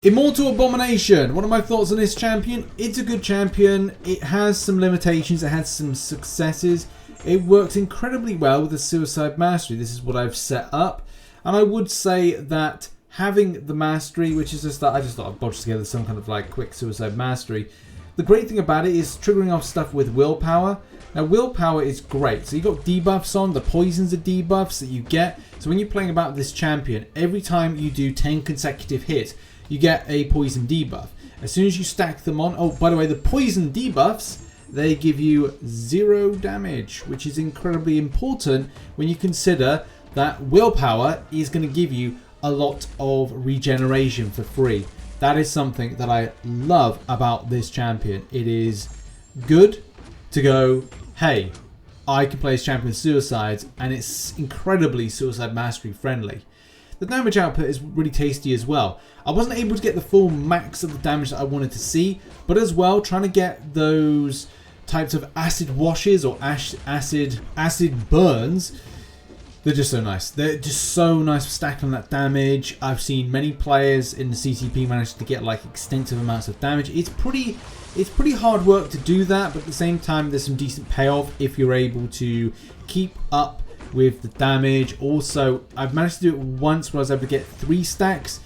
Immortal Abomination. What are my thoughts on this champion? It's a good champion. It has some limitations. It has some successes. It works incredibly well with the Suicide Mastery. This is what I've set up. And I would say that having the Mastery, which is just that I just thought I'd bodge together some kind of like quick Suicide Mastery. The great thing about it is triggering off stuff with Willpower. Now Willpower is great. So you've got debuffs on. The poisons are debuffs that you get. So when you're playing about this champion, every time you do 10 consecutive hits, you get a poison debuff. As soon as you stack them on, oh, by the way, the poison debuffs, they give you 0 damage, which is incredibly important when you consider that Willpower is going to give you a lot of regeneration for free. That is something that I love about this champion. It is good to go, hey, I can play this champion with Suicides, and it's incredibly Suicide Mastery friendly. The damage output is really tasty as well. I wasn't able to get the full max of the damage that I wanted to see, but as well, trying to get those types of acid washes or acid burns, they're just so nice. They're just so nice for stacking that damage. I've seen many players in the CCP manage to get like extensive amounts of damage. It's pretty hard work to do that, but at the same time, there's some decent payoff if you're able to keep up with the damage. Also, I've managed to do it once where I was able to get 3 stacks.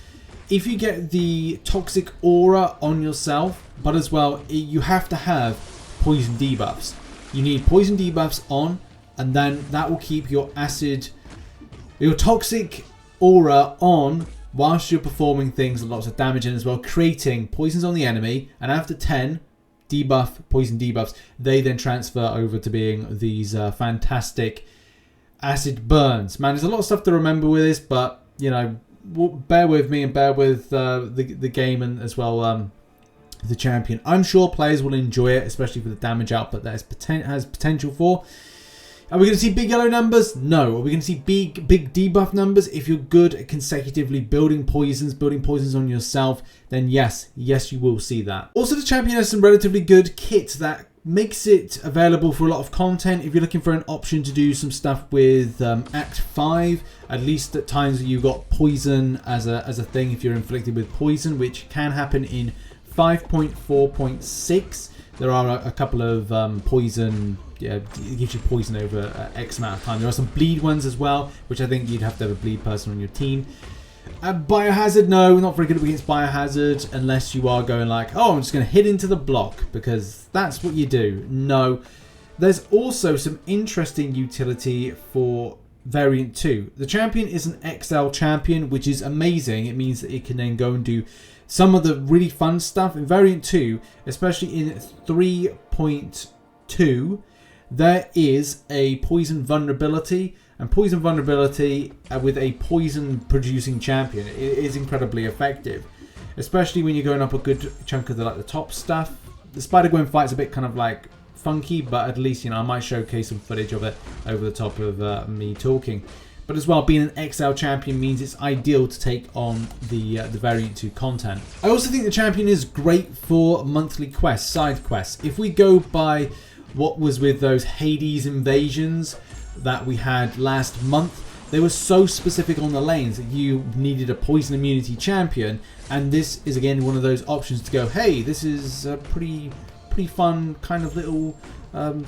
If you get the toxic aura on yourself, but as well, you have to have poison debuffs. You need poison debuffs on, and then that will keep your toxic aura on whilst you're performing things with lots of damage, and as well creating poisons on the enemy. And after 10 poison debuffs, they then transfer over to being these fantastic acid burns. Man, there's a lot of stuff to remember with this, but you know, bear with me and bear with the game and as well the champion. I'm sure players will enjoy it, especially for the damage output that has potential for. Are we going to see big yellow numbers? No. Are we going to see big debuff numbers? If you're good at consecutively building poisons on yourself, then yes you will see that. Also, the champion has some relatively good kit that makes it available for a lot of content. If you're looking for an option to do some stuff with Act 5, at least at times you've got poison as a thing if you're inflicted with poison, which can happen in 5.4.6. There are a couple of poison, it gives you poison over X amount of time. There are some bleed ones as well, which I think you'd have to have a bleed person on your team. Biohazard, no, we're not very good against Biohazard unless you are going like, oh, I'm just going to hit into the block because that's what you do. No. There's also some interesting utility for Variant 2. The champion is an XL champion, which is amazing. It means that it can then go and do some of the really fun stuff. In Variant 2, especially in 3.2, there is a poison vulnerability. And poison vulnerability with a poison producing champion is incredibly effective, especially when you're going up a good chunk of the top stuff. The Spider-Gwen fight's a bit kind of like funky, but at least, you know, I might showcase some footage of it over the top of me talking. But as well, being an XL champion means it's ideal to take on the Variant 2 content. I also think the champion is great for monthly quests, side quests. If we go by what was with those Hades invasions that we had last month, they were so specific on the lanes that you needed a poison immunity champion, and this is again one of those options to go, hey, this is a pretty fun kind of little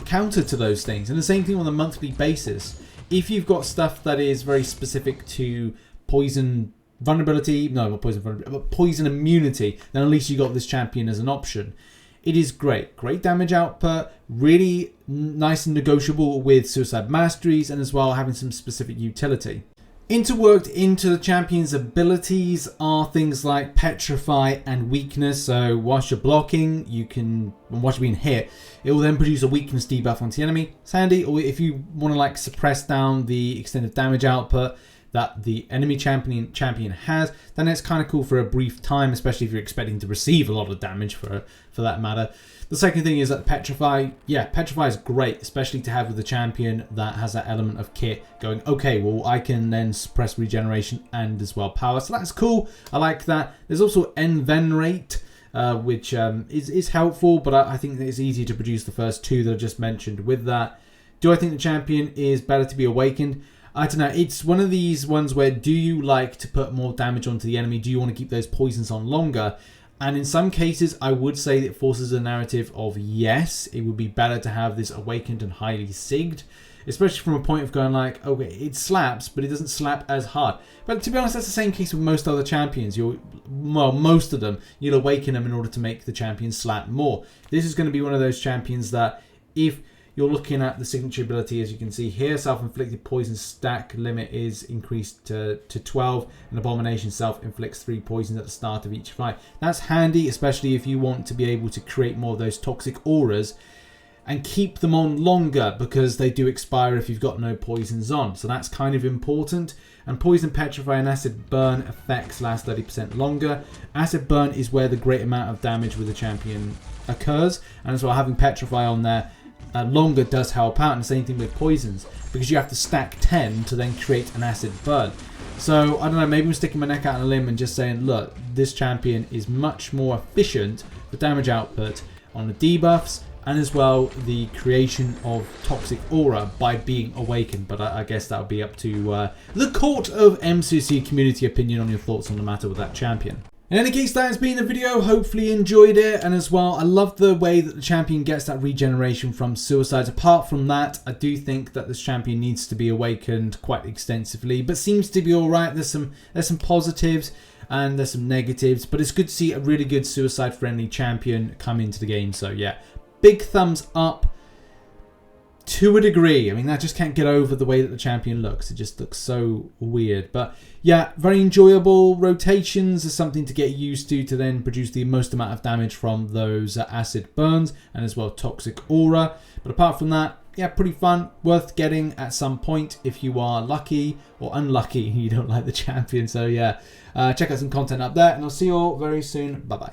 counter to those things. And the same thing on a monthly basis. If you've got stuff that is very specific to poison vulnerability, no, not poison vulnerability, but poison immunity, then at least you got this champion as an option. It is great damage output, really nice and negotiable with Suicide Masteries, and as well having some specific utility. Interworked into the champion's abilities are things like Petrify and Weakness. So whilst you're blocking, whilst you're being hit, it will then produce a weakness debuff onto the enemy. It's handy. Or if you want to like suppress down the extended damage output that the enemy champion has, then it's kind of cool for a brief time, especially if you're expecting to receive a lot of damage for that matter. The second thing is that Petrify, Petrify is great, especially to have with a champion that has that element of kit going, okay, well, I can then suppress regeneration and as well power. So that's cool. I like that. There's also Envenerate, which is helpful, but I think that it's easier to produce the first two that I just mentioned with that. Do I think the champion is better to be awakened? I don't know. It's one of these ones where, do you like to put more damage onto the enemy? Do you want to keep those poisons on longer? And in some cases, I would say that it forces a narrative of yes, it would be better to have this awakened and highly sigged. Especially from a point of going like, okay, it slaps, but it doesn't slap as hard. But to be honest, that's the same case with most other champions. Most of them, you'll awaken them in order to make the champion slap more. This is going to be one of those champions that if you're looking at the signature ability, as you can see here, self-inflicted poison stack limit is increased to 12, and Abomination self-inflicts 3 poisons at the start of each fight. That's handy, especially if you want to be able to create more of those toxic auras and keep them on longer, because they do expire if you've got no poisons on. So that's kind of important. And Poison, Petrify and Acid Burn effects last 30% longer. Acid Burn is where the great amount of damage with the champion occurs. And as well, having Petrify on there longer does help out. And the same thing with Poisons, because you have to stack 10 to then create an Acid Burn. So, I don't know, maybe I'm sticking my neck out on a limb and just saying, look, this champion is much more efficient for damage output on the debuffs, and as well the creation of toxic aura by being awakened. But I guess that would be up to the court of MCOC community opinion on your thoughts on the matter with that champion. In any case, that has been the video. Hopefully you enjoyed it. And as well, I love the way that the champion gets that regeneration from suicides. Apart from that, I do think that this champion needs to be awakened quite extensively, but seems to be alright. There's some positives and there's some negatives, but it's good to see a really good suicide friendly champion come into the game. So yeah, big thumbs up to a degree. I mean, I just can't get over the way that the champion looks. It just looks so weird. But yeah, very enjoyable. Rotations is something to get used to then produce the most amount of damage from those acid burns and as well toxic aura. But apart from that, yeah, pretty fun. Worth getting at some point if you are lucky or unlucky you don't like the champion. So yeah, check out some content up there and I'll see you all very soon. Bye bye.